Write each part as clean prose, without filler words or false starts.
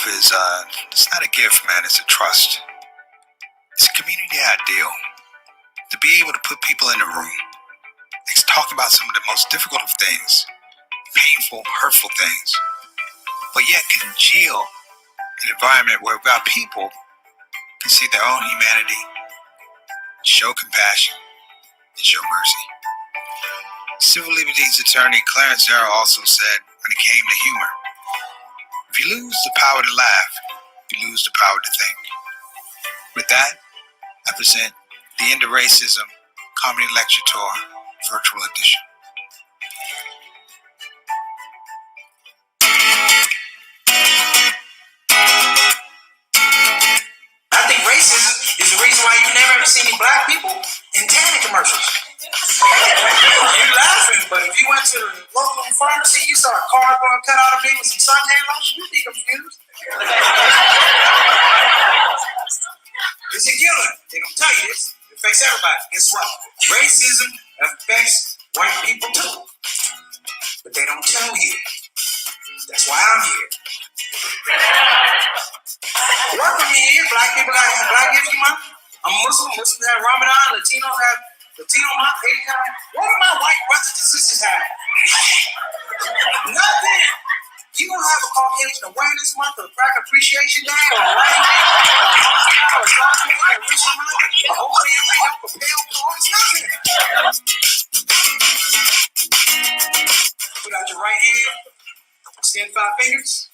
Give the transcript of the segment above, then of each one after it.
itself is it's not a gift, man. It's a trust. It's a community ideal. To be able to put people in a room, let's talk about some of the most difficult of things, painful, hurtful things, but yet congeal an environment where people can see their own humanity, show compassion, and show mercy. Civil liberties attorney Clarence Darrow also said when it came to humor, if you lose the power to laugh, you lose the power to think. With that, I present the End of Racism Comedy Lecture Tour Virtual Edition. I think racism is the reason why you never ever see any black people in tanning commercials. You're laughing, but if you went to the local pharmacy, you saw a cardboard cut out of me with some suntan lotion, you'd be confused. It's a killer. They don't tell you this. It affects everybody. Guess what? Racism affects white people too. But they don't tell you. That's why I'm here. Work with me here. Black people got Black History Month. I'm Muslim. Muslims have Ramadan. Latinos have Latino Month. Asian. What do my white brothers and sisters have? Nothing. You don't have a Caucasian Awareness Month or Black Appreciation Day or a Rain Day or a Dark Day or a Rich Month or Holy Family Help or Pale Cause. Nothing. Put out your right hand. Extend 5 fingers.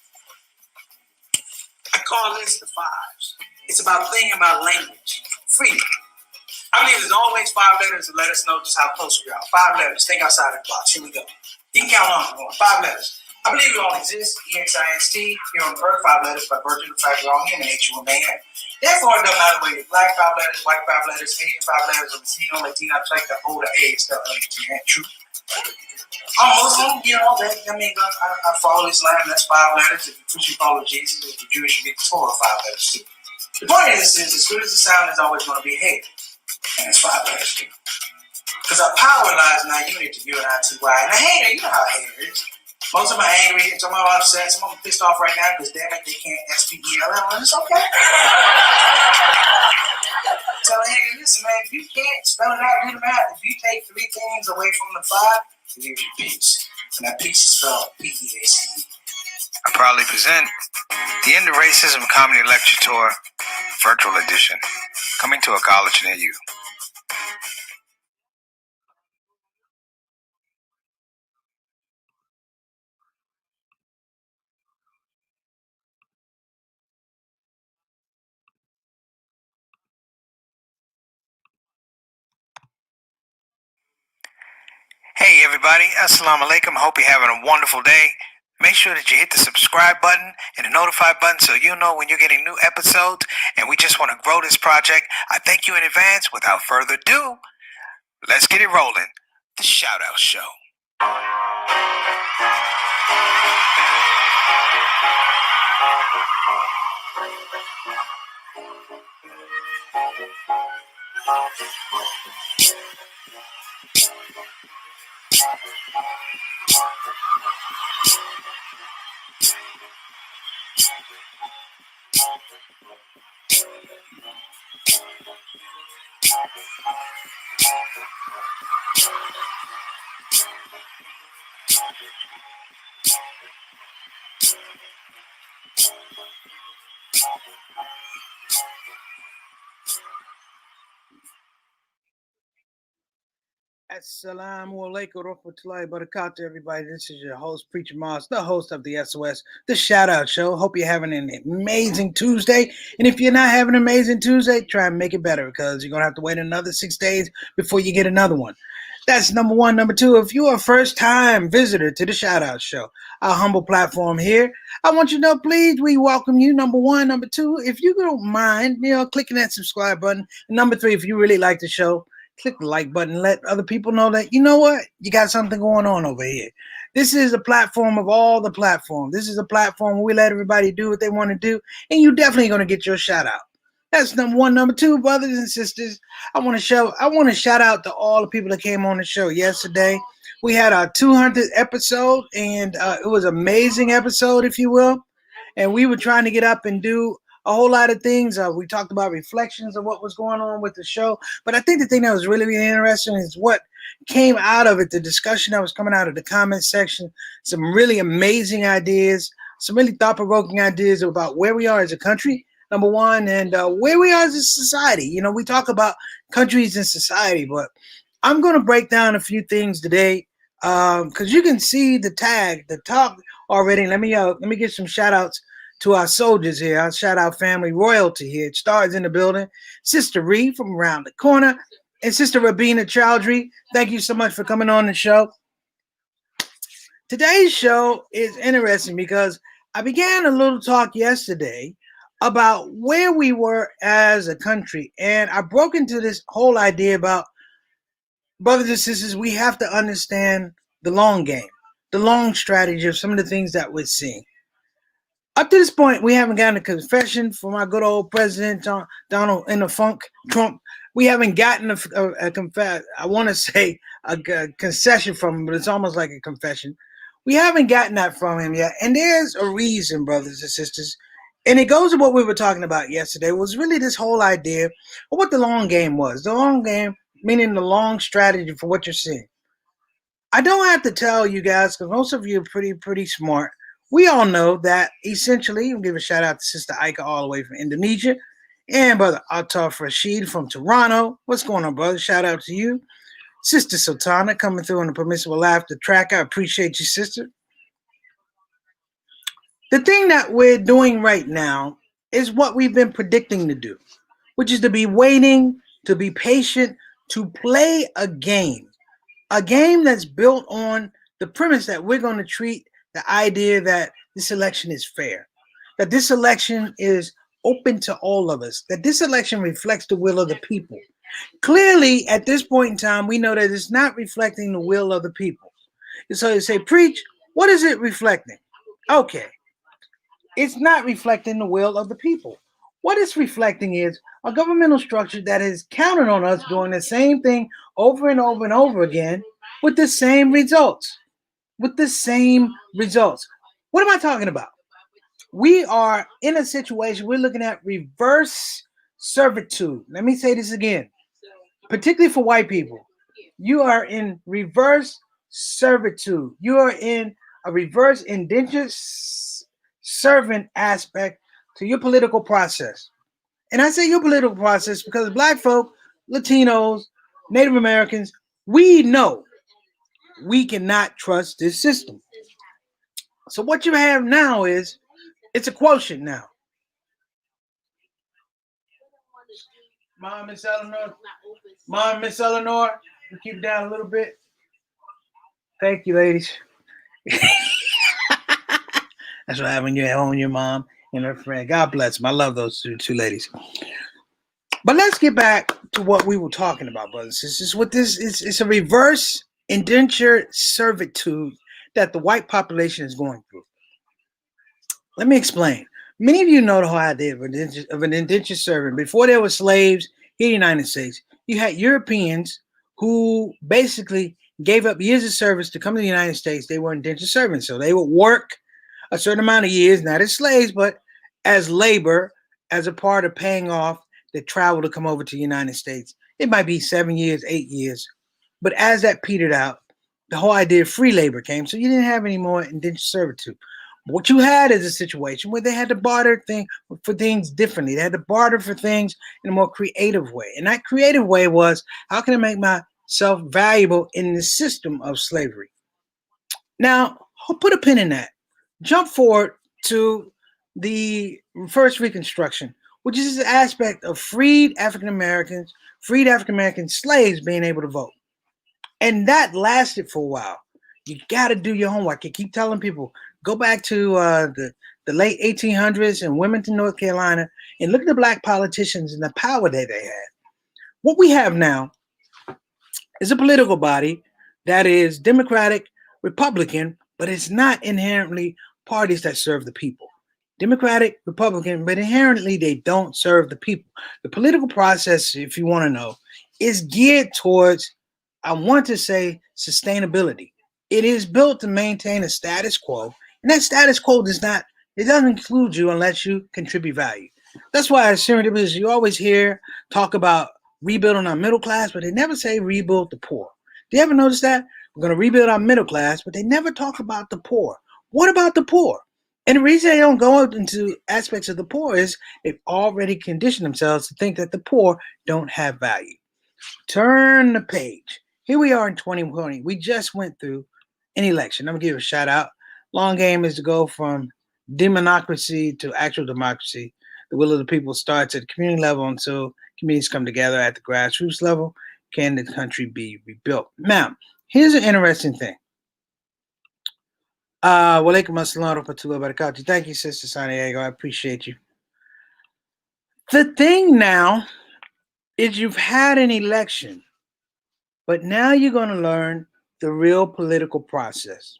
I call this the fives. It's about thinking about language. Freedom. I believe there's always 5 letters to let us know just how close we are. 5 letters. Think outside the box. Here we go. You can count on it. 5 letters. I believe we all exist. EXIST. Here on earth, 5 letters by virtue of the fact we're all human nature remain. Therefore, it doesn't matter whether you're black 5 letters, white 5 letters, Asian 5 letters, or Latino. I like the older A stuff. True. I'm Muslim, you know, I follow Islam, that's 5 letters. If you Christian follow Jesus, if you're Jewish, you get Torah, 5 letters too. The point of this is, as good as the sound is always going to be hate, and it's 5 letters too. Because our power lies in our unity, U-N-I-T-Y. And a hater, you know how a hater is. Most of them are angry, some of them are upset, some of them are pissed off right now because damn it, they can't S-P-E-L-L, and it's okay. Tell a hater, listen man, if you can't spell it out, do the math. If you take 3 things away from the 5, it gives you peace. And that peace is spelled P-E-A-C-E. I proudly present the End of Racism Comedy Lecture Tour Virtual Edition, coming to a college near you. Hey everybody, Assalamu alaikum. Hope you're having a wonderful day. Make sure that you hit the subscribe button and the notify button so you know when you're getting new episodes. And we just want to grow this project. I thank you in advance. Without further ado, let's get it rolling. The Shout Out Show. Assalamu alaikum warahmatullahi wabarakatuh, everybody. This is your host, Preacher Moss, the host of the SOS, the Shout Out Show. Hope you're having an amazing Tuesday. And if you're not having an amazing Tuesday, try and make it better because you're going to have to wait another 6 days before you get another one. That's number one. Number two, if you're a first-time visitor to the Shout Out Show, our humble platform here, I want you to know, please, we welcome you, number one. Number two, if you don't mind, clicking that subscribe button. And number three, if you really like the show, click the like button. Let other people know that, you know what, you got something going on over here. This is a platform of all the platforms. This is a platform where we let everybody do what they want to do, and you're definitely going to get your shout out. That's number one. Number two, brothers and sisters, I want to shout out to all the people that came on the show yesterday. We had our 200th episode, and it was an amazing episode, if you will. and we were trying to get up and do a whole lot of things. We talked about reflections of what was going on with the show, but I think the thing that was really, really interesting is what came out of it, the discussion that was coming out of the comment section, some really amazing ideas, some really thought-provoking ideas about where we are as a country, number one, and where we are as a society. You know, we talk about countries and society, but I'm going to break down a few things today because you can see the tag, the talk already. Let me give some shout outs to our soldiers here. I'll shout out family royalty here. It stars in the building. Sister Ree from around the corner and Sister Rabina Chowdhury. Thank you so much for coming on the show. Today's show is interesting because I began a little talk yesterday about where we were as a country, and I broke into this whole idea about, brothers and sisters, we have to understand the long game, the long strategy of some of the things that we're seeing. Up to this point, we haven't gotten a confession from our good old President Donald in the Funk Trump. We haven't gotten a confess. I want to say a concession from him, but it's almost like a confession. We haven't gotten that from him yet, and there's a reason, brothers and sisters. And it goes to what we were talking about yesterday. It was really this whole idea of what the long game was. The long game, meaning the long strategy for what you're seeing. I don't have to tell you guys, because most of you are pretty smart. We all know that essentially, we'll give a shout out to Sister Ika all the way from Indonesia, and Brother Ataf Rashid from Toronto. What's going on, brother? Shout out to you. Sister Sultana coming through on the Permissible Laughter track. I appreciate you, sister. The thing that we're doing right now is what we've been predicting to do, which is to be waiting, to be patient, to play a game that's built on the premise that we're going to treat the idea that this election is fair, that this election is open to all of us, that this election reflects the will of the people. Clearly, at this point in time, we know that it's not reflecting the will of the people. And so you say, preach, what is it reflecting? Okay, it's not reflecting the will of the people. What it's reflecting is a governmental structure that is counted on us doing the same thing over and over and over again with the same results. With the same results. What am I talking about? We are in a situation, we're looking at reverse servitude. Let me say this again, particularly for white people. You are in reverse servitude. You are in a reverse indentured servant aspect to your political process. And I say your political process because black folk, Latinos, Native Americans, we know we cannot trust this system. So what you have now is, it's a quotient now. Mom, Miss Eleanor, we keep it down a little bit. Thank you, ladies. That's what happens when you're at home with your mom and her friend. God bless them. I love those two ladies. But let's get back to what we were talking about, brothers. This is what this is. It's a reverse indentured servitude that the white population is going through. Let me explain. Many of you know the whole idea of an indentured servant. Before there were slaves in the United States, you had Europeans who basically gave up years of service to come to the United States. They were indentured servants. So they would work a certain amount of years, not as slaves, but as labor, as a part of paying off the travel to come over to the United States. It might be 7 years, 8 years. But as that petered out, the whole idea of free labor came. So you didn't have any more indentured servitude. What you had is a situation where they had to barter for things differently. They had to barter for things in a more creative way. And that creative way was, how can I make myself valuable in the system of slavery? Now, I'll put a pin in that. Jump forward to the first Reconstruction, which is the aspect of freed African American slaves being able to vote. And that lasted for a while. You got to do your homework. I keep telling people, go back to the late 1800s in Wilmington, North Carolina, and look at the black politicians and the power that they had. What we have now is a political body that is Democratic, Republican, but it's not inherently parties that serve the people. Democratic, Republican, but inherently they don't serve the people. The political process, if you want to know, is geared towards, I want to say, sustainability. It is built to maintain a status quo, and that status quo does not It doesn't include you unless you contribute value. That's why as serendipitous, you always hear talk about rebuilding our middle class, but they never say rebuild the poor. Do you ever notice that? We're going to rebuild our middle class, but they never talk about the poor. What about the poor? And the reason they don't go into aspects of the poor is they've already conditioned themselves to think that the poor don't have value. Turn the page. Here we are in 2020. We just went through an election. I'm going to give a shout out. Long game is to go from democracy to actual democracy. The will of the people starts at the community level until communities come together at the grassroots level. Can the country be rebuilt? Now, here's an interesting thing. Walaikum assalam warahmatullahi wabarakatuh. Thank you, Sister Santiago. I appreciate you. The thing now is you've had an election, but now you're going to learn the real political process.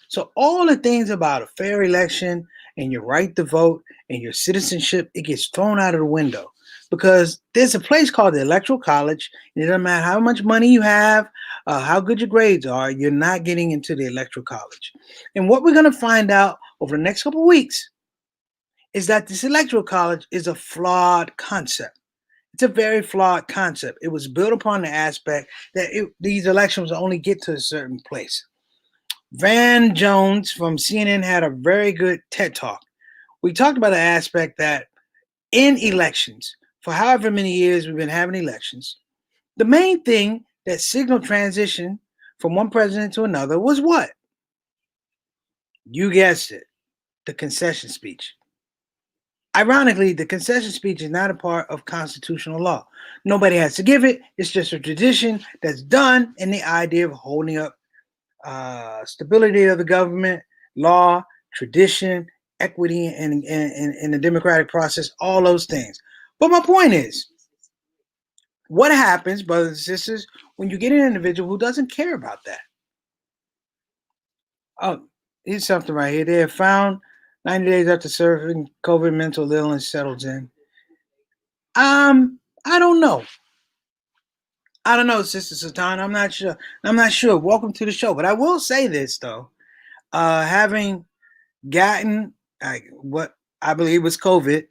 So all the things about a fair election and your right to vote and your citizenship, it gets thrown out of the window because there's a place called the Electoral College. And it doesn't matter how much money you have, how good your grades are, you're not getting into the Electoral College. And what we're going to find out over the next couple of weeks is that this Electoral College is a flawed concept. It's a very flawed concept. It was built upon the aspect that these elections only get to a certain place. Van Jones from CNN had a very good TED Talk. We talked about the aspect that in elections, for however many years we've been having elections, the main thing that signaled transition from one president to another was what? You guessed it, the concession speech. Ironically, the concession speech is not a part of constitutional law. Nobody has to give it. It's just a tradition that's done in the idea of holding up stability of the government, law, tradition, equity, and the democratic process, all those things. But my point is, what happens, brothers and sisters, when you get an individual who doesn't care about that? Oh, here's something right here. They have found 90 days after serving COVID, mental illness settles in. I don't know. I don't know, Sister Sultan. I'm not sure. I'm not sure. Welcome to the show. But I will say this though. Having gotten what I believe was COVID,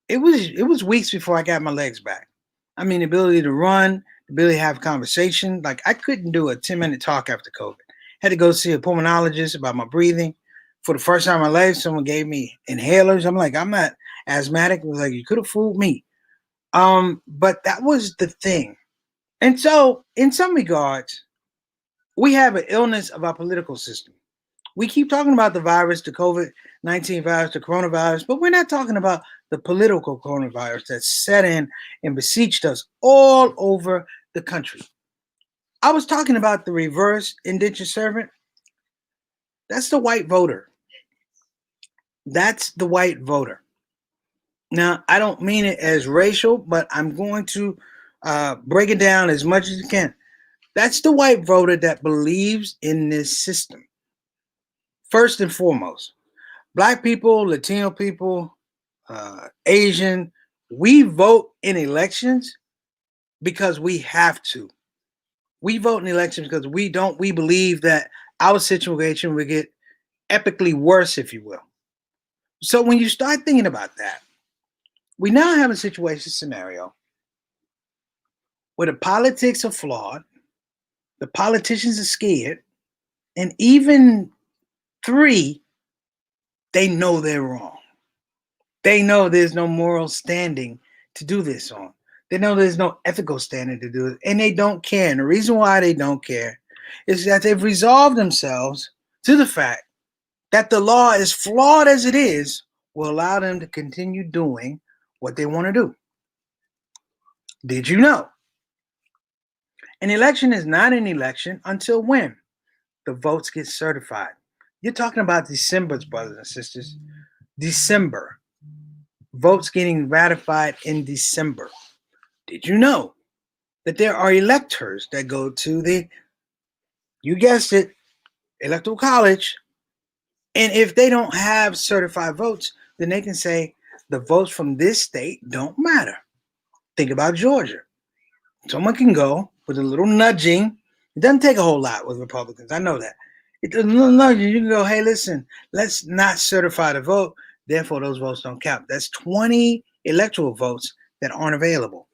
it was weeks before I got my legs back. I mean, the ability to run, the ability to have conversation. Like I couldn't do a 10-minute talk after COVID. Had to go see a pulmonologist about my breathing. For the first time in my life, someone gave me inhalers. I'm like, I'm not asthmatic. It was like, you could have fooled me. But that was the thing. And so, in some regards, we have an illness of our political system. We keep talking about the virus, the COVID-19 virus, the coronavirus, but we're not talking about the political coronavirus that set in and besieged us all over the country. I was talking about the reverse indentured servant. That's the white voter. That's the white voter. Now, I don't mean it as racial, but I'm going to break it down as much as you can. That's the white voter that believes in this system. First and foremost, Black people, Latino people, Asian, we vote in elections because we have to. We vote in elections because we believe that our situation will get epically worse, if you will. So when you start thinking about that, we now have a situation scenario where the politics are flawed, the politicians are scared, and even three, they know they're wrong. They know there's no moral standing to do this on. They know there's no ethical standing to do it, and they don't care. And the reason why they don't care is that they've resolved themselves to the fact that the law, as flawed as it is, will allow them to continue doing what they want to do. Did you know? An election is not an election until when? The votes get certified. You're talking about December, brothers and sisters. December. Votes getting ratified in December. Did you know that there are electors that go to the, you guessed it, Electoral College, and if they don't have certified votes, then they can say the votes from this state don't matter. Think about Georgia. Someone can go with a little nudging. It doesn't take a whole lot with Republicans. I know that. It's a little nudging. You can go, hey, listen, let's not certify the vote. Therefore, those votes don't count. That's 20 electoral votes that aren't available.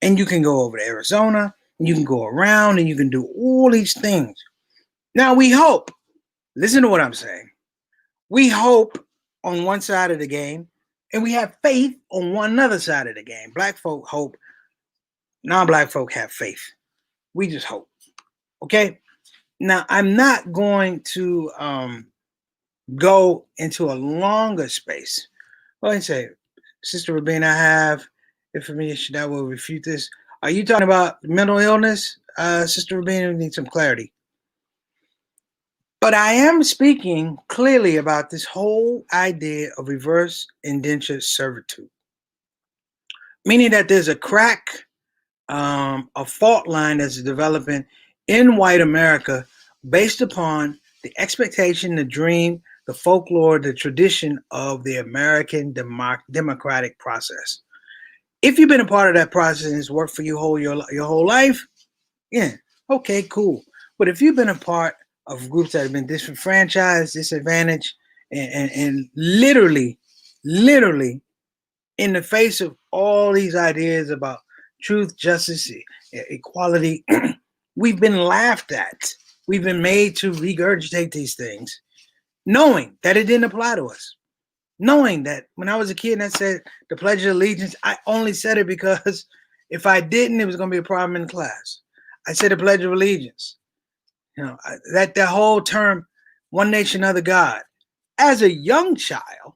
And you can go over to Arizona, and you can go around, and you can do all these things. Now, we hope, listen to what I'm saying. We hope on one side of the game, and we have faith on one other side of the game. Black folk hope, non-black folk have faith. We just hope. Okay? Now, I'm not going to go into a longer space. Well, I say, Sister Rabina, I have information that will refute this. Are you talking about mental illness, Sister Rabina? We need some clarity. But I am speaking clearly about this whole idea of reverse indentured servitude, meaning that there's a crack, a fault line that's developing in white America based upon the expectation, the dream, the folklore, the tradition of the American democratic process. If you've been a part of that process and it's worked for you your whole life, yeah, okay, cool. But if you've been a part of groups that have been disenfranchised, disadvantaged, and literally in the face of all these ideas about truth, justice, equality, we've been laughed at. We've been made to regurgitate these things, knowing that it didn't apply to us. Knowing that when I was a kid and I said the Pledge of Allegiance, I only said it because if I didn't, it was going to be a problem in class. I said the Pledge of Allegiance. That the whole term, one nation under God. As a young child,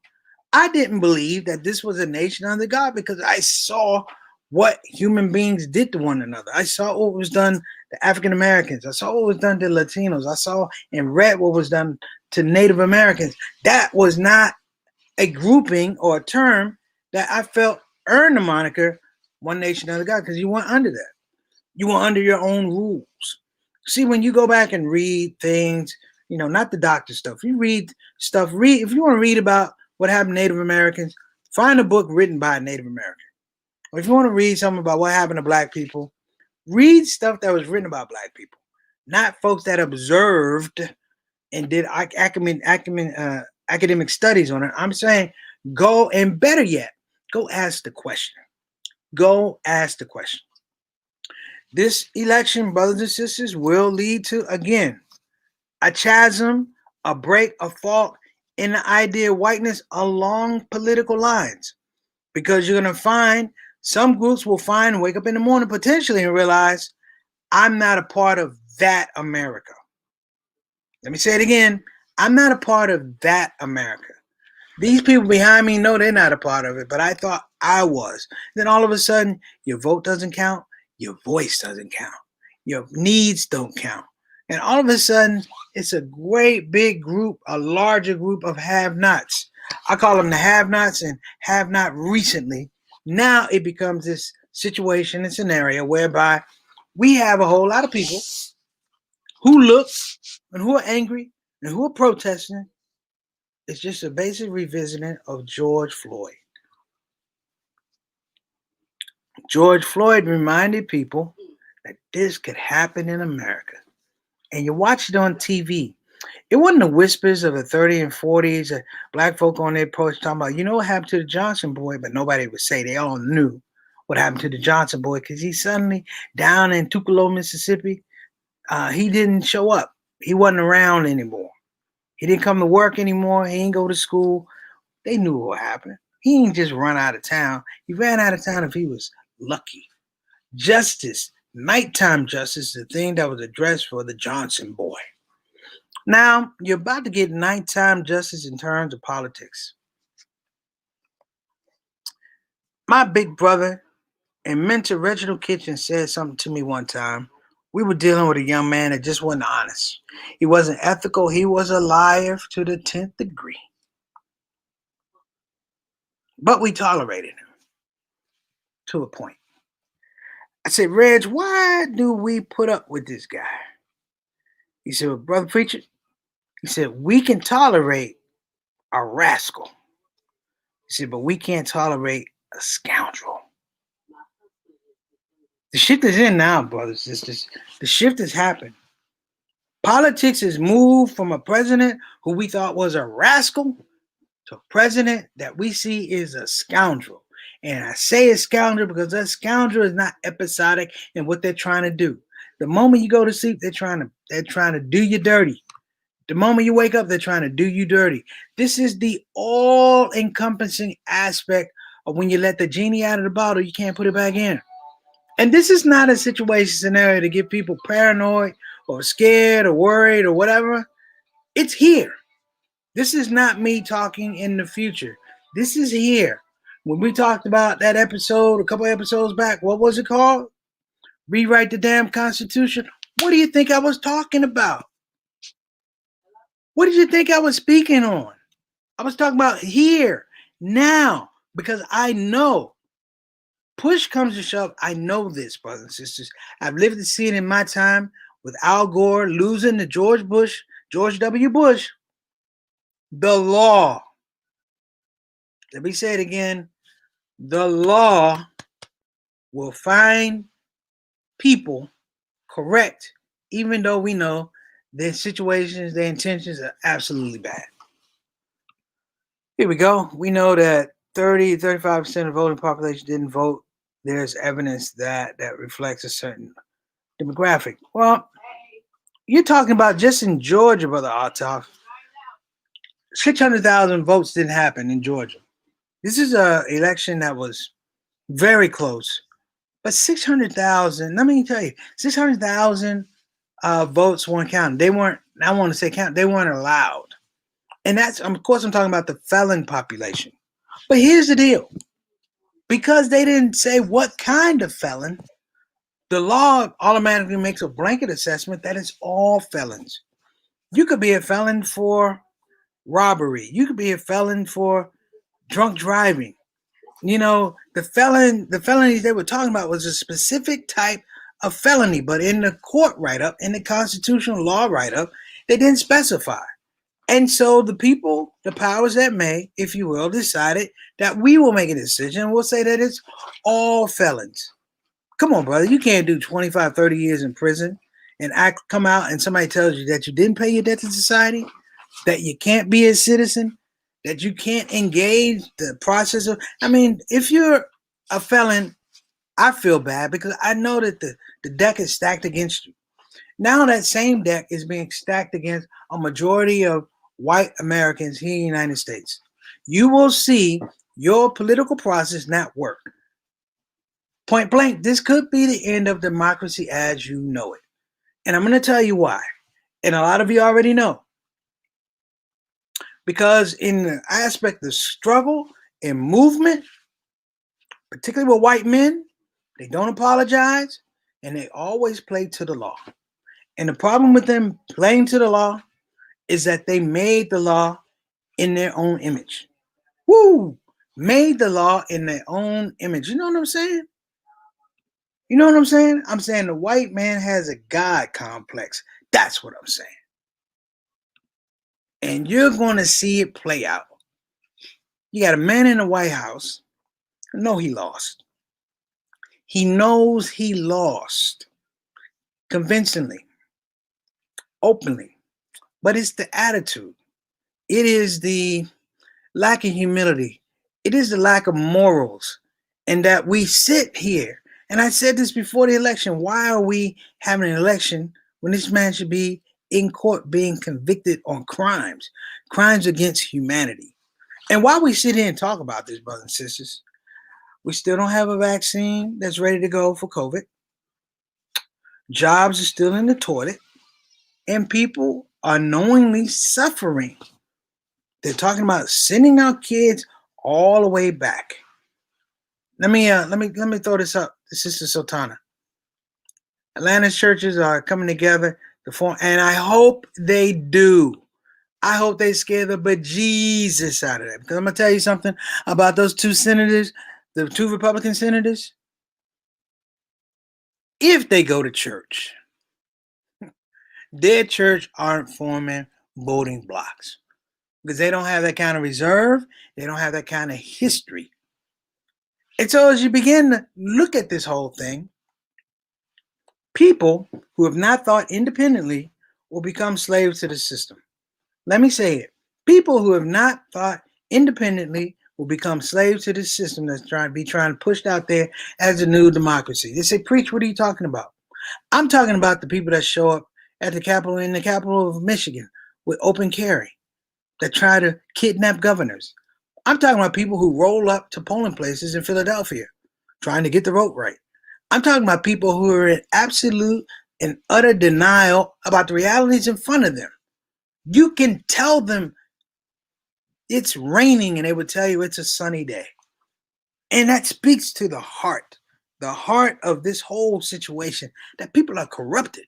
I didn't believe that this was a nation under God because I saw what human beings did to one another. I saw what was done to African Americans. I saw what was done to Latinos. I saw and read what was done to Native Americans. That was not a grouping or a term that I felt earned the moniker one nation under God, because you weren't under that. You were under your own rules. See, when you go back and read things, not the doctor stuff. You read stuff, if you want to read about what happened to Native Americans, find a book written by a Native American. Or if you want to read something about what happened to black people, read stuff that was written about black people, not folks that observed and did academic studies on it. I'm saying go, and better yet, go ask the question. Go ask the question. This election, brothers and sisters, will lead to, again, a chasm, a break, a fault in the idea of whiteness along political lines. Because you're going to find, some groups will wake up in the morning potentially and realize, I'm not a part of that America. Let me say it again. I'm not a part of that America. These people behind me know they're not a part of it, but I thought I was. Then all of a sudden, your vote doesn't count. Your voice doesn't count. Your needs don't count. And all of a sudden, it's a great big group, a larger group of have-nots. I call them the have-nots and have-not recently. Now it becomes this situation and scenario whereby we have a whole lot of people who look and who are angry and who are protesting. It's just a basic revisiting of George Floyd. George Floyd reminded people that this could happen in America. And you watch it on TV. It wasn't the whispers of the 30s and 40s, black folk on their porch talking about, what happened to the Johnson boy, but nobody would say. They all knew what happened to the Johnson boy because he suddenly, down in Tupelo, Mississippi, he didn't show up. He wasn't around anymore. He didn't come to work anymore. He didn't go to school. They knew what happened. He didn't just run out of town. He ran out of town if he was lucky. Justice, nighttime justice, the thing that was addressed for the Johnson boy. Now, you're about to get nighttime justice in terms of politics. My big brother and mentor Reginald Kitchen said something to me one time. We were dealing with a young man that just wasn't honest. He wasn't ethical. He was a liar to the 10th degree. But we tolerated him to a point. I said, Reg, why do we put up with this guy? He said, well, brother preacher, he said, we can tolerate a rascal. He said, but we can't tolerate a scoundrel. The shift is in now, brothers and sisters. The shift has happened. Politics has moved from a president who we thought was a rascal So president that we see is a scoundrel. And I say a scoundrel because a scoundrel is not episodic in what they're trying to do. The moment you go to sleep, they're trying to do you dirty. The moment you wake up, they're trying to do you dirty. This is the all-encompassing aspect of when you let the genie out of the bottle, you can't put it back in. And this is not a situation scenario to get people paranoid or scared or worried or whatever. It's here. This is not me talking in the future. This is here. When we talked about that episode a couple episodes back, what was it called? Rewrite the damn Constitution. What do you think I was talking about? What did you think I was speaking on? I was talking about here, now, because I know. Push comes to shove. I know this, brothers and sisters. I've lived to see it in my time with Al Gore losing to George W. Bush. The law. Let me say it again. The law will find people correct, even though we know their situations, their intentions are absolutely bad. Here we go. We know that 35% of the voting population didn't vote. There's evidence that reflects a certain demographic. Well, you're talking about just in Georgia, Brother Artoff. 600,000 votes didn't happen in Georgia. This is an election that was very close. But 600,000, let me tell you, 600,000 votes weren't counted. They weren't, I want to say count, they weren't allowed. And that's, of course, I'm talking about the felon population. But here's the deal. Because they didn't say what kind of felon, the law automatically makes a blanket assessment that it's all felons. You could be a felon for robbery. You could be a felon for drunk driving. You know, the felonies they were talking about was a specific type of felony, but in the court write-up, in the constitutional law write-up, they didn't specify. And so the people, the powers that may, if you will, decided that we will make a decision. We'll say that it's all felons. Come on, brother. You can't do 25, 30 years in prison and come out and somebody tells you that you didn't pay your debt to society, that you can't be a citizen, that you can't engage the process of, I mean, if you're a felon, I feel bad because I know that the deck is stacked against you. Now that same deck is being stacked against a majority of white Americans here in the United States. You will see your political process not work. Point blank, this could be the end of democracy as you know it. And I'm going to tell you why. And a lot of you already know. Because in the aspect of struggle and movement, particularly with white men, they don't apologize and they always play to the law. And the problem with them playing to the law is that they made the law in their own image. Woo! Made the law in their own image. You know what I'm saying? You know what I'm saying? I'm saying the white man has a God complex. That's what I'm saying. And you're going to see it play out. You got a man in the White House. No, he lost. He knows he lost convincingly, openly. But it's the attitude. It is the lack of humility. It is the lack of morals. And that we sit here. And I said this before the election. Why are we having an election when this man should be in court being convicted on crimes against humanity? And while we sit here and talk about this, brothers and sisters, we still don't have a vaccine that's ready to go for COVID. Jobs are still in the toilet. And people are knowingly suffering. They're talking about sending our kids all the way back. Let me throw this up. This is Sister Sultana. Atlanta's churches are coming together to form, and I hope they do. I hope they scare the bejesus out of that. Because I'm going to tell you something about those two senators, the two Republican senators. If they go to church, their church aren't forming voting blocks. Because they don't have that kind of reserve. They don't have that kind of history. And so as you begin to look at this whole thing, people who have not thought independently will become slaves to the system. Let me say it. People who have not thought independently will become slaves to this system that's trying pushed out there as a new democracy. They say, preach, what are you talking about? I'm talking about the people that show up at the Capitol in the capital of Michigan with open carry that try to kidnap governors. I'm talking about people who roll up to polling places in Philadelphia trying to get the vote right. I'm talking about people who are in absolute and utter denial about the realities in front of them. You can tell them it's raining and they would tell you it's a sunny day. And that speaks to the heart of this whole situation, that people are corrupted.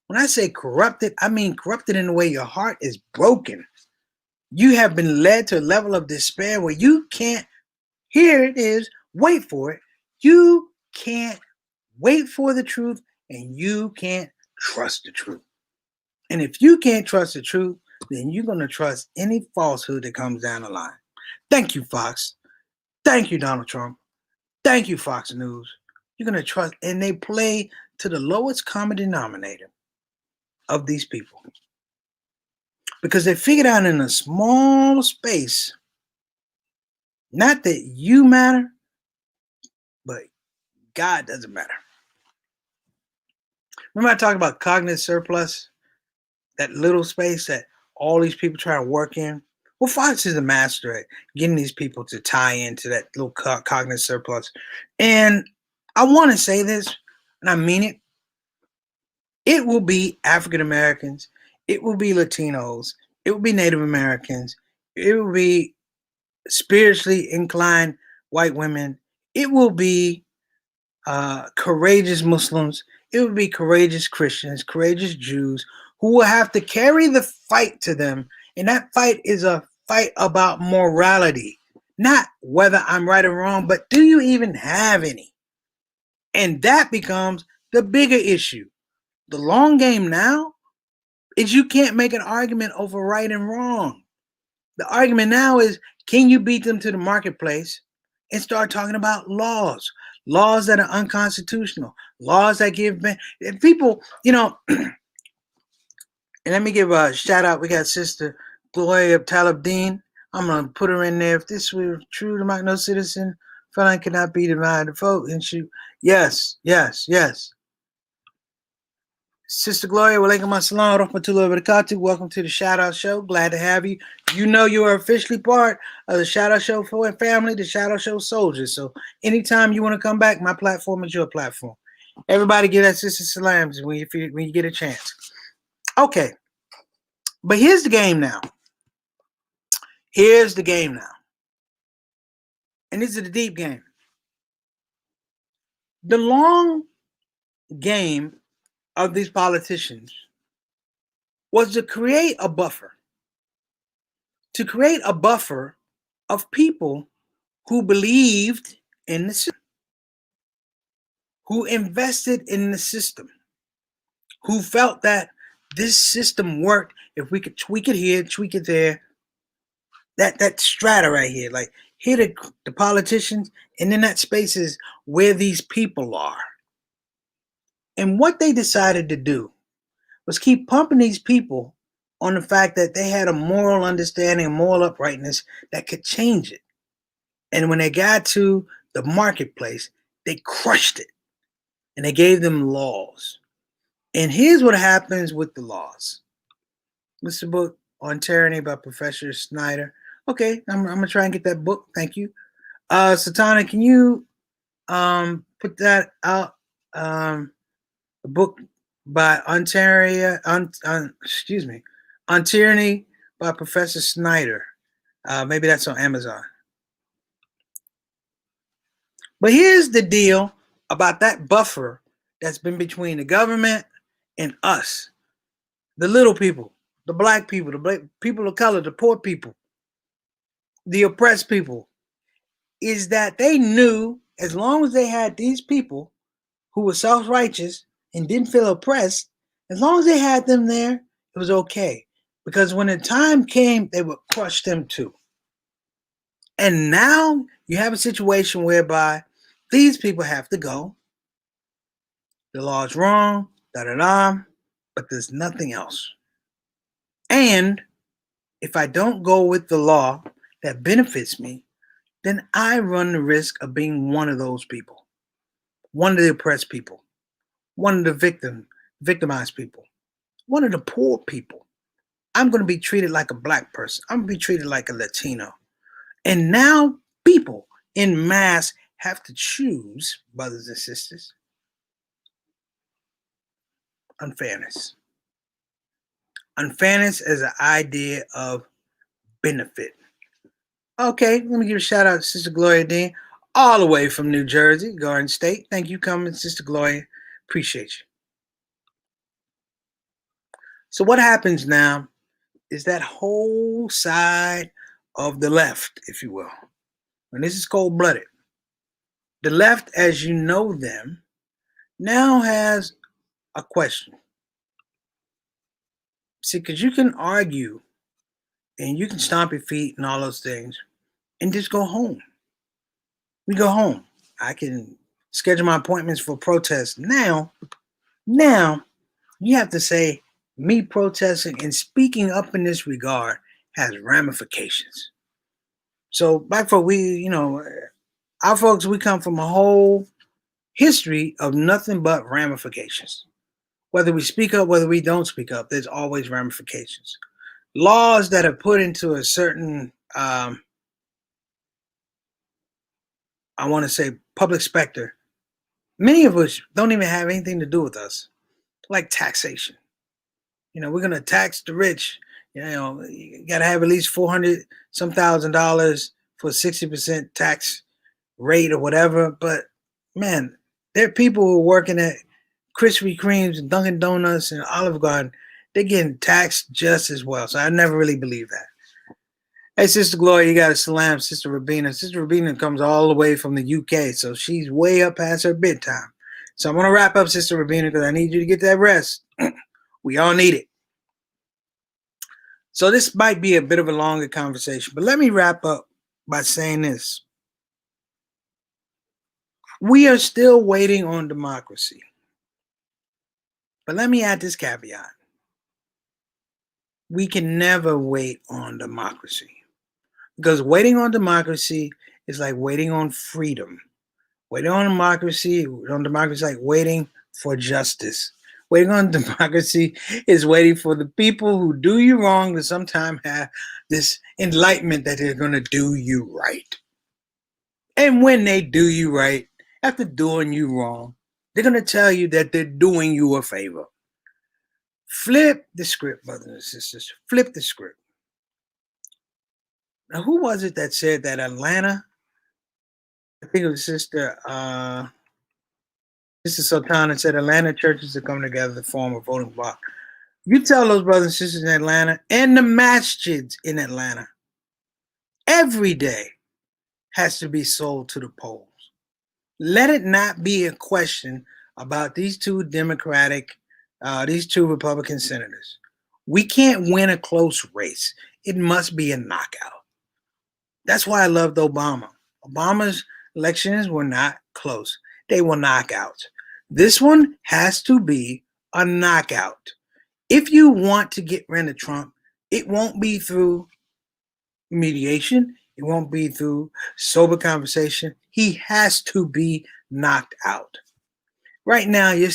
When I say corrupted, I mean corrupted in the way your heart is broken. You have been led to a level of despair where you can't, here it is, wait for it. You can't wait for the truth and you can't trust the truth. And if you can't trust the truth, then you're going to trust any falsehood that comes down the line. Thank you, Fox. Thank you, Donald Trump. Thank you, Fox News. You're going to trust, and they play to the lowest common denominator of these people. Because they figured out in a small space, not that you matter, but God doesn't matter. Remember I talked about cognitive surplus? That little space that all these people try to work in? Well, Fox is a master at getting these people to tie into that little cognitive surplus. And I want to say this, and I mean it. It will be African Americans. It will be Latinos. It will be Native Americans. It will be spiritually inclined white women. It will be courageous Muslims. It will be courageous Christians, courageous Jews who will have to carry the fight to them. And that fight is a fight about morality, not whether I'm right or wrong, but do you even have any? And that becomes the bigger issue. The long game now is you can't make an argument over right and wrong. The argument now is, can you beat them to the marketplace and start talking about laws that are unconstitutional, laws that give people, and let me give a shout out. We got Sister Gloria Talib-Dean. I'm going to put her in there. If this were true, to my no citizen, felon cannot be denied to vote. And she, yes. Sister Gloria, welcome to the Shout Out Show. Glad to have you. You know you are officially part of the Shout Out Show for family, the Shout Out Show soldiers. So anytime you want to come back, my platform is your platform. Everybody get that Sister Salams when you get a chance. Okay. But here's the game now. And this is the deep game. The long game of these politicians was to create a buffer. To create a buffer of people who believed in the system, who invested in the system, who felt that this system worked if we could tweak it here, tweak it there. That strata right here, like here the politicians, and then that space is where these people are. And what they decided to do was keep pumping these people on the fact that they had a moral understanding, a moral uprightness that could change it. And when they got to the marketplace, they crushed it. And they gave them laws. And here's what happens with the laws. This is a book on tyranny by Professor Snyder. Okay, I'm gonna try and get that book. Thank you. Satana, can you put that out? A book by On Tyranny by Professor Snyder. Maybe that's on Amazon. But here's the deal about that buffer that's been between the government and us, the little people, the black people, the people of color, the poor people, the oppressed people, is that they knew as long as they had these people who were self-righteous and didn't feel oppressed, as long as they had them there, it was okay. Because when the time came, they would crush them too. And now you have a situation whereby these people have to go. The law's wrong, but there's nothing else. And if I don't go with the law that benefits me, then I run the risk of being one of those people, one of the oppressed people, one of the victimized people, one of the poor people. I'm going to be treated like a black person. I'm going to be treated like a Latino. And now people in mass have to choose, brothers and sisters, unfairness. Unfairness as an idea of benefit. Okay, let me give a shout out to Sister Gloria Dean, all the way from New Jersey, Garden State. Thank you for coming, Sister Gloria. Appreciate you. So what happens now is that whole side of the left, if you will, and this is cold-blooded. The left, as you know them, now has a question. See, because you can argue and you can stomp your feet and all those things and just go home. We go home. I can schedule my appointments for protests now. Now, you have to say, me protesting and speaking up in this regard has ramifications. So, back for our folks, we come from a whole history of nothing but ramifications. Whether we speak up, whether we don't speak up, there's always ramifications. Laws that are put into a certain, I want to say, public specter, many of which don't even have anything to do with us, like taxation. We're going to tax the rich. You got to have at least 400 some $1,000 for a 60% tax rate or whatever. But man, there are people who are working at Krispy Kremes and Dunkin' Donuts and Olive Garden. They're getting taxed just as well. So I never really believed that. Hey, Sister Gloria, you got to salam Sister Rabina. Sister Rabina comes all the way from the UK, so she's way up past her bedtime. So I'm going to wrap up, Sister Rabina, because I need you to get that rest. We all need it. So this might be a bit of a longer conversation, but let me wrap up by saying this. We are still waiting on democracy. But let me add this caveat. We can never wait on democracy. Because waiting on democracy is like waiting on freedom. Waiting on democracy is like waiting for justice. Waiting on democracy is waiting for the people who do you wrong to sometime have this enlightenment that they're going to do you right. And when they do you right, after doing you wrong, they're going to tell you that they're doing you a favor. Flip the script, brothers and sisters. Flip the script. Now, who was it that said that Atlanta? I think it was Sister Sultana said Atlanta churches are coming together to form a voting bloc. You tell those brothers and sisters in Atlanta and the masjids in Atlanta, every day has to be sold to the polls. Let it not be a question about these two Republican senators. We can't win a close race. It must be a knockout. That's why I loved Obama. Obama's elections were not close. They were knockouts. This one has to be a knockout. If you want to get rid of Trump, it won't be through mediation. It won't be through sober conversation. He has to be knocked out. Right now, you're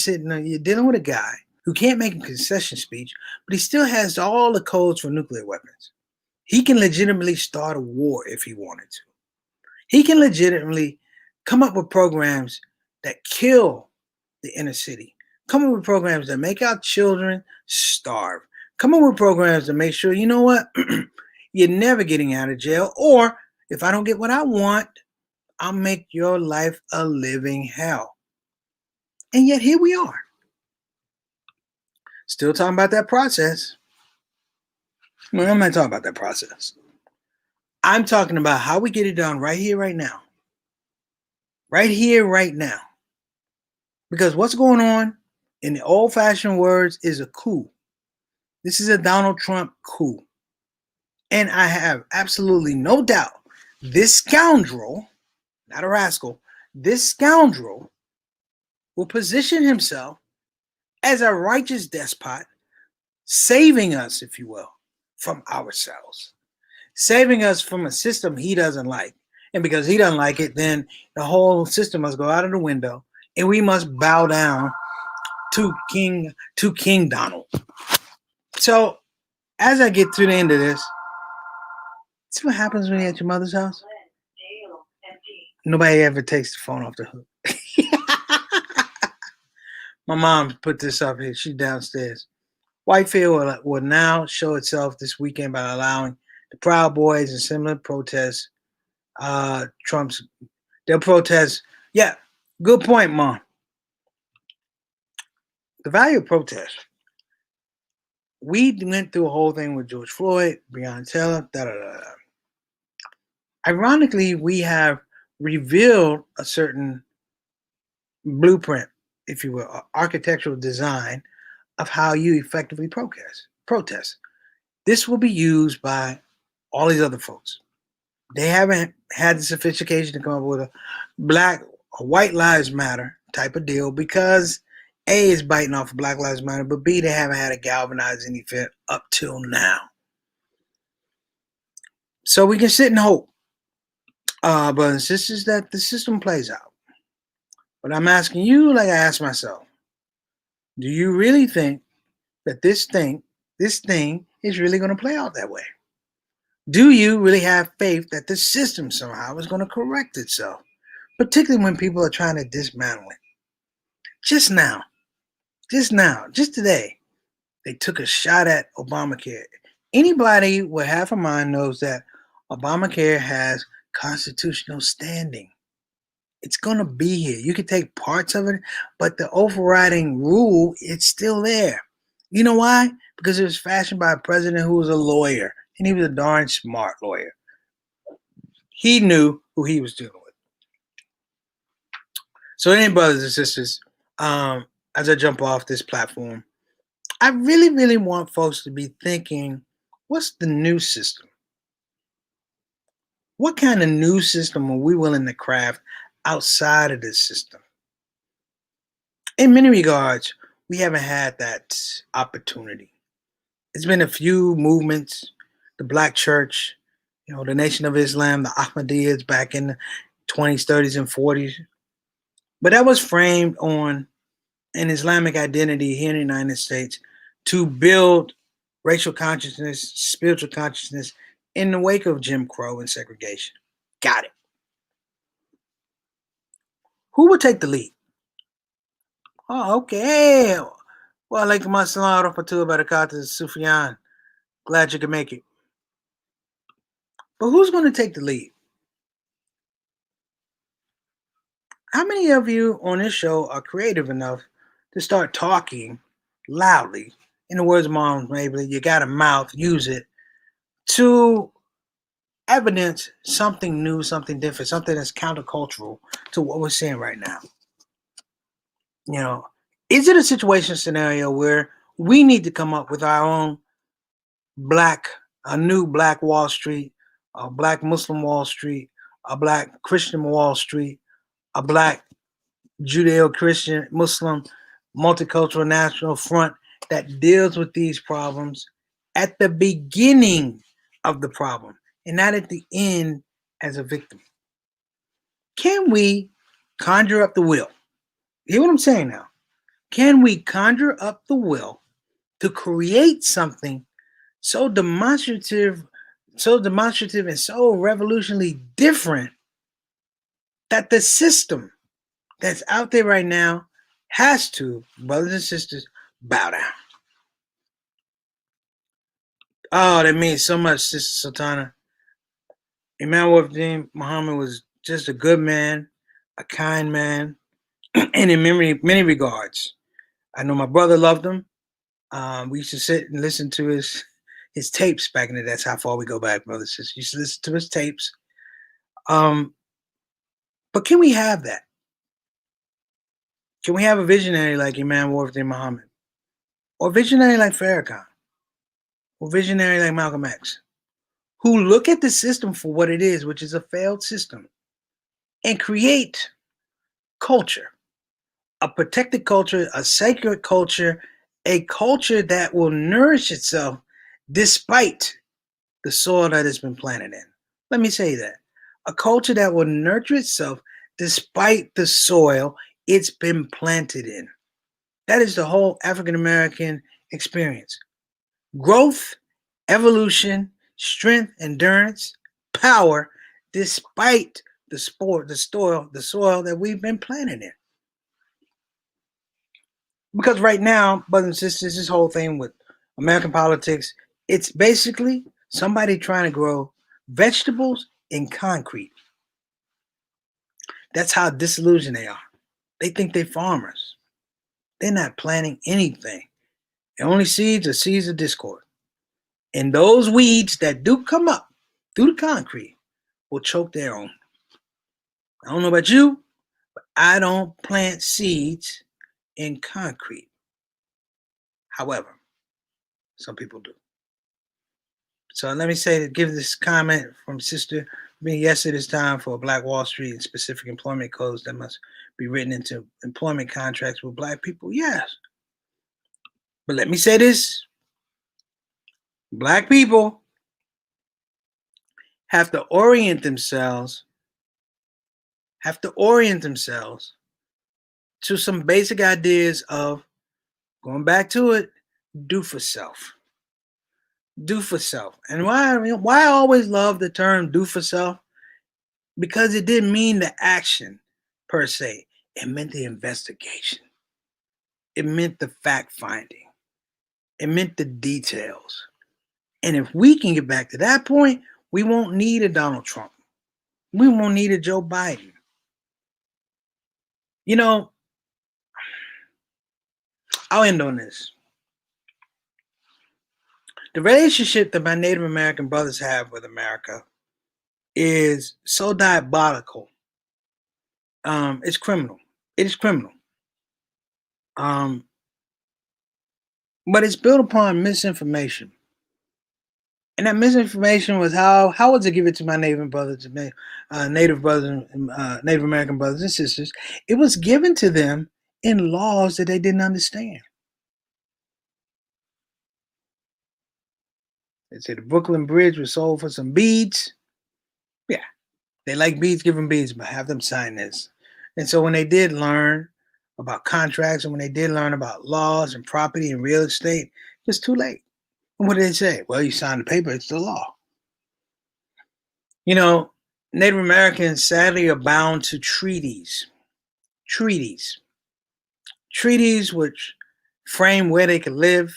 dealing with a guy who can't make a concession speech, but he still has all the codes for nuclear weapons. He can legitimately start a war if he wanted to. He can legitimately come up with programs that kill the inner city. Come up with programs that make our children starve. Come up with programs that make sure, you know what, you're never getting out of jail. Or if I don't get what I want, I'll make your life a living hell. And yet here we are. Still talking about that process. Well, I'm not talking about that process. I'm talking about how we get it done right here, right now. Right here, right now. Because what's going on, in the old-fashioned words, is a coup. This is a Donald Trump coup. And I have absolutely no doubt this scoundrel, not a rascal, this scoundrel will position himself as a righteous despot, saving us, if you will, from ourselves. saving us from a system he doesn't like. And because he doesn't like it, then the whole system must go out of the window, and we must bow down to King Donald. So as I get to the end of this, see what happens when you're at your mother's house? Nobody ever takes the phone off the hook. My mom put this up here. She's downstairs. Whitefield will now show itself this weekend by allowing the Proud Boys and similar protests. They'll protest. Yeah, good point, Mom. The value of protest. We went through a whole thing with George Floyd, Breonna Taylor, da da da da. Ironically, we have revealed a certain blueprint, if you will, architectural design of how you effectively protest. This will be used by all these other folks. They haven't had the sophistication to come up with a white lives matter type of deal because A is biting off of Black Lives Matter, but B, they haven't had a galvanizing event up till now. So we can sit and hope, brothers and sisters, that the system plays out. But I'm asking you, like I asked myself, do you really think that this thing is really going to play out that way? Do you really have faith that the system somehow is going to correct itself, particularly when people are trying to dismantle it? Just today, they took a shot at Obamacare. Anybody with half a mind knows that Obamacare has constitutional standing. It's going to be here. You can take parts of it, but the overriding rule, it's still there. You know why? Because it was fashioned by a president who was a lawyer, and he was a darn smart lawyer. He knew who he was dealing with. So anyway, brothers and sisters, as I jump off this platform, I really, really want folks to be thinking, what's the new system? What kind of new system are we willing to craft outside of this system? In many regards, we haven't had that opportunity. It's been a few movements, the Black Church, the Nation of Islam, the Ahmadiyas back in the 20s, 30s, and 40s. But that was framed on an Islamic identity here in the United States to build racial consciousness, spiritual consciousness in the wake of Jim Crow and segregation. Got it. Who would take the lead? Oh, okay. Well, alaikum assalam wa rahmatullahi wa barakatuh, Sufyan. Glad you could make it. But who's going to take the lead? How many of you on this show are creative enough to start talking loudly? In the words of Mom, maybe you got a mouth, use it, to evidence something new, something different, something that's countercultural to what we're seeing right now. Is it a situation scenario where we need to come up with our own a new Black Wall Street, a Black Muslim Wall Street, a Black Christian Wall Street, a Black Judeo-Christian Muslim multicultural national front that deals with these problems at the beginning of the problem and not at the end as a victim? Can we conjure up the will? Hear what I'm saying now? Can we conjure up the will to create something so demonstrative and so revolutionarily different that the system that's out there right now has to, brothers and sisters, bow down? Oh, that means so much, Sister Sultana. Imam Wafdeen Muhammad was just a good man, a kind man, and in many regards. I know my brother loved him. We used to sit and listen to his tapes back in the day. That's how far we go back, brothers and sisters. Used to listen to his tapes. But can we have that? Can we have a visionary like Imam Wafdeen Muhammad? Or a visionary like Farrakhan? Or a visionary like Malcolm X? Who look at the system for what it is, which is a failed system, and create culture, a protected culture, a sacred culture, a culture that will nourish itself despite the soil that it's been planted in. Let me say that. A culture that will nurture itself despite the soil it's been planted in. That is the whole African American experience. Growth, evolution, strength, endurance, power, despite the soil that we've been planted in. Because right now, brothers and sisters, this whole thing with American politics, it's basically somebody trying to grow vegetables in concrete. That's how disillusioned they are. They think they're farmers. They're not planting anything. The only seeds are seeds of discord. And those weeds that do come up through the concrete will choke their own. I don't know about you, but I don't plant seeds in concrete. However, some people do. So let me say to give this comment from Sister Me. Yes, it is time for a Black Wall Street and specific employment codes that must be written into employment contracts with Black people. Yes. But let me say this. Black people have to orient themselves to some basic ideas of, going back to it, do for self. Do for self. And why I always love the term do for self? Because it didn't mean the action per se. It meant the investigation. It meant the fact finding. It meant the details. And if we can get back to that point, we won't need a Donald Trump. We won't need a Joe Biden. You know, I'll end on this. The relationship that my Native American brothers have with America is so diabolical. It's criminal. It is criminal. But it's built upon misinformation. And that misinformation was how was it given to my Native brothers, Native American brothers and sisters? It was given to them in laws that they didn't understand. They said the Brooklyn Bridge was sold for some beads. Yeah, they like beads, give them beads, but have them sign this. And so when they did learn about contracts and when they did learn about laws and property and real estate, it was too late. And what did they say? Well, you signed the paper, it's the law. You know, Native Americans sadly are bound to treaties. Treaties which frame where they can live.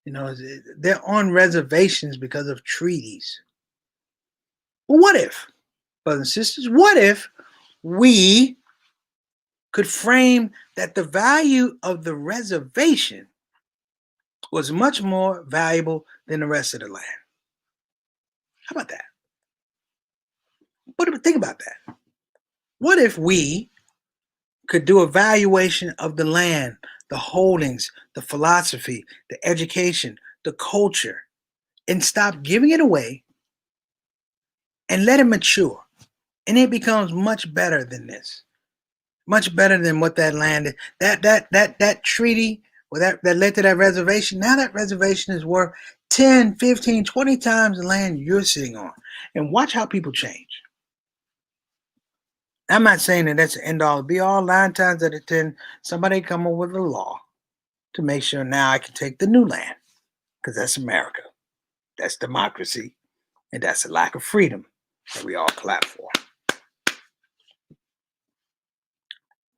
You know, they're on reservations because of treaties. Well, what if, brothers and sisters, what if we could frame that the value of the reservation was much more valuable than the rest of the land? How about that? Think about that. What if we could do a valuation of the land, the holdings, the philosophy, the education, the culture, and stop giving it away and let it mature? And it becomes much better than this. Much better than what that land is. That treaty that led to that reservation. Now that reservation is worth 10, 15, 20 times the land you're sitting on. And watch how people change. I'm not saying that that's the end all be all. 9 times out of 10, somebody come up with a law to make sure now I can take the new land. Because that's America. That's democracy. And that's a lack of freedom that we all clap for.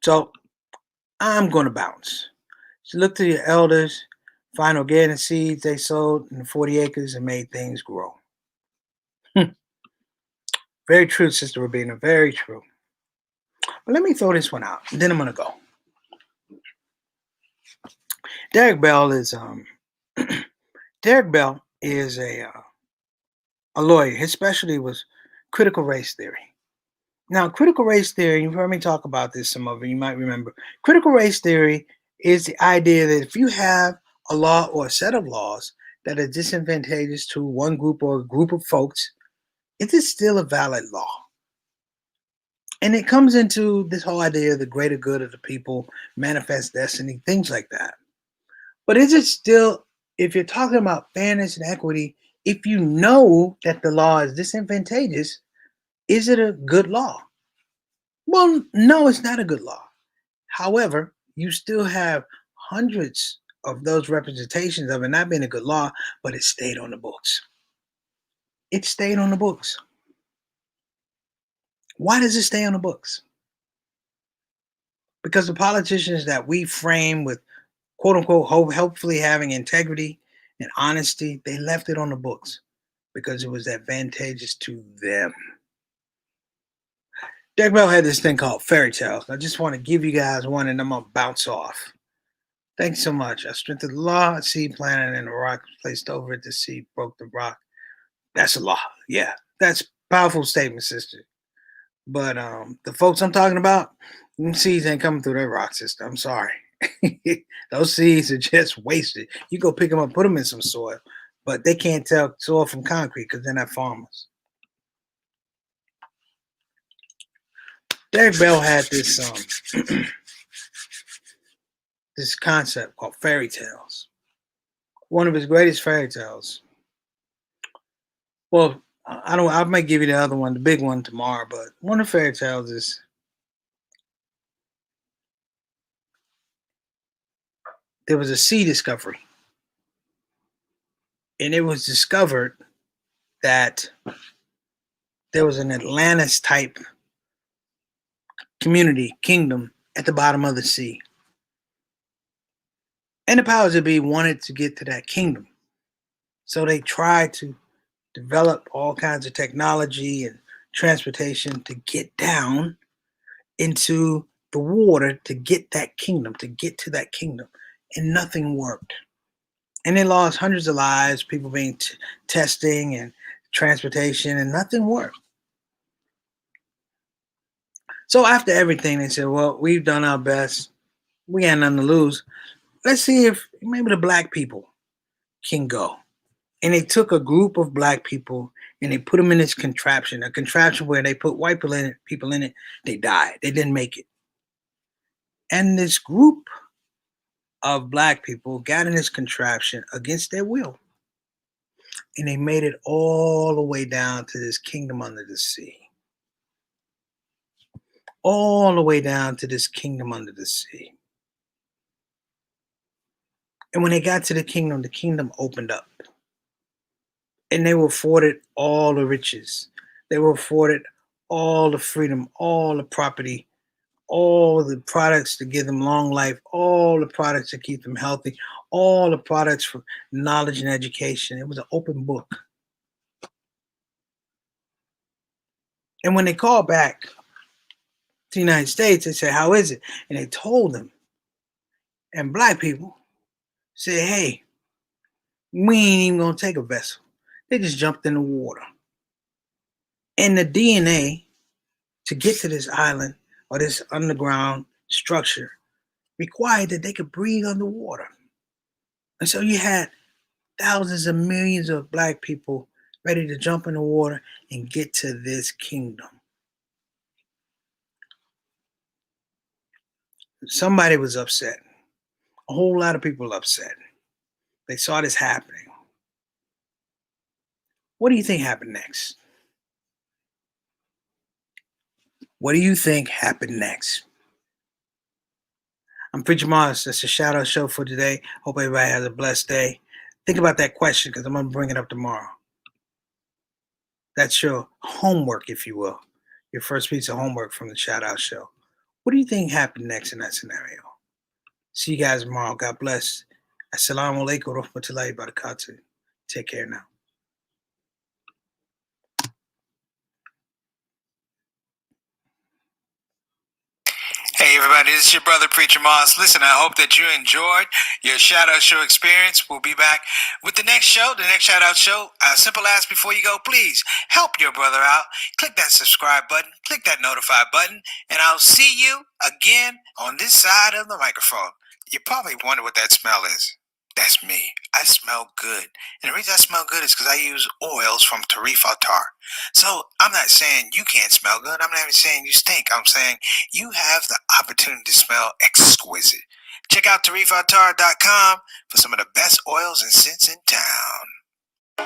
So I'm going to bounce. So look to your elders, find organic seeds they sowed in the 40 acres and made things grow. Very true, Sister Rabina. Very true. But let me throw this one out, and then I'm going to go. Derek Bell is a lawyer. His specialty was critical race theory. Now, critical race theory, you've heard me talk about this, some of you might remember. Critical race theory is the idea that if you have a law or a set of laws that are disadvantageous to one group or a group of folks, it is still a valid law. And it comes into this whole idea of the greater good of the people, manifest destiny, things like that. But is it still, if you're talking about fairness and equity, If you know that the law is disadvantageous, is it a good law? Well, no, it's not a good law. However, you still have hundreds of those representations of it not being a good law, but it stayed on the books. It stayed on the books. Why does it stay on the books? Because the politicians that we frame with quote unquote hopefully having integrity and honesty, they left it on the books because it was advantageous to them. Derek Bell had this thing called fairy tales. I just want to give you guys one and I'm going to bounce off. Thanks so much. I strengthened the law, a seed planted and a rock placed over it. The seed broke the rock. That's a law. Yeah, that's a powerful statement, sister. But the folks I'm talking about, them seeds ain't coming through their rock system. I'm sorry. Those seeds are just wasted. You go pick them up, put them in some soil, but they can't tell soil from concrete because they're not farmers. Derek Bell had this this concept called fairy tales. One of his greatest fairy tales. Well, I don't. I might give you the other one, the big one tomorrow. But one of the fairy tales is there was a sea discovery, and it was discovered that there was an Atlantis type community kingdom at the bottom of the sea, and the powers that be wanted to get to that kingdom, so they tried to develop all kinds of technology and transportation to get down into the water to get that kingdom, to get to that kingdom, and nothing worked. And they lost hundreds of lives, people being testing and transportation, and nothing worked. So after everything, they said, "Well, we've done our best. We got nothing to lose. Let's see if maybe the black people can go." And they took a group of black people and they put them in this contraption, a contraption where they put white people in it. They died. They didn't make it. And this group of black people got in this contraption against their will. And they made it all the way down to this kingdom under the sea. All the way down to this kingdom under the sea. And when they got to the kingdom opened up. And they were afforded all the riches. They were afforded all the freedom, all the property, all the products to give them long life, all the products to keep them healthy, all the products for knowledge and education. It was an open book. And when they called back to the United States, they said, "How is it?" And they told them. And black people said, "Hey, we ain't even going to take a vessel." They just jumped in the water. And the DNA to get to this island or this underground structure required that they could breathe underwater. And so you had thousands of millions of black people ready to jump in the water and get to this kingdom. Somebody was upset. A whole lot of people upset. They saw this happening. What do you think happened next? What do you think happened next? I'm Preacher Mars. That's a shout out show for today. Hope everybody has a blessed day. Think about that question because I'm going to bring it up tomorrow. That's your homework, if you will. Your first piece of homework from the shout out show. What do you think happened next in that scenario? See you guys tomorrow. God bless. Assalamu alaikum wa rahmatullahi wa barakatuh. Take care now. Hey everybody, this is your brother Preacher Moss. Listen, I hope that you enjoyed your shout out show experience. We'll be back with the next show, the next shout out show. Simple ask before you go, please help your brother out. Click that subscribe button, click that notify button, and I'll see you again on this side of the microphone. You probably wonder what that smell is. That's me. I smell good. And the reason I smell good is because I use oils from Tarifa Tar. So I'm not saying you can't smell good. I'm not even saying you stink. I'm saying you have the opportunity to smell exquisite. Check out tarifatar.com for some of the best oils and scents in town.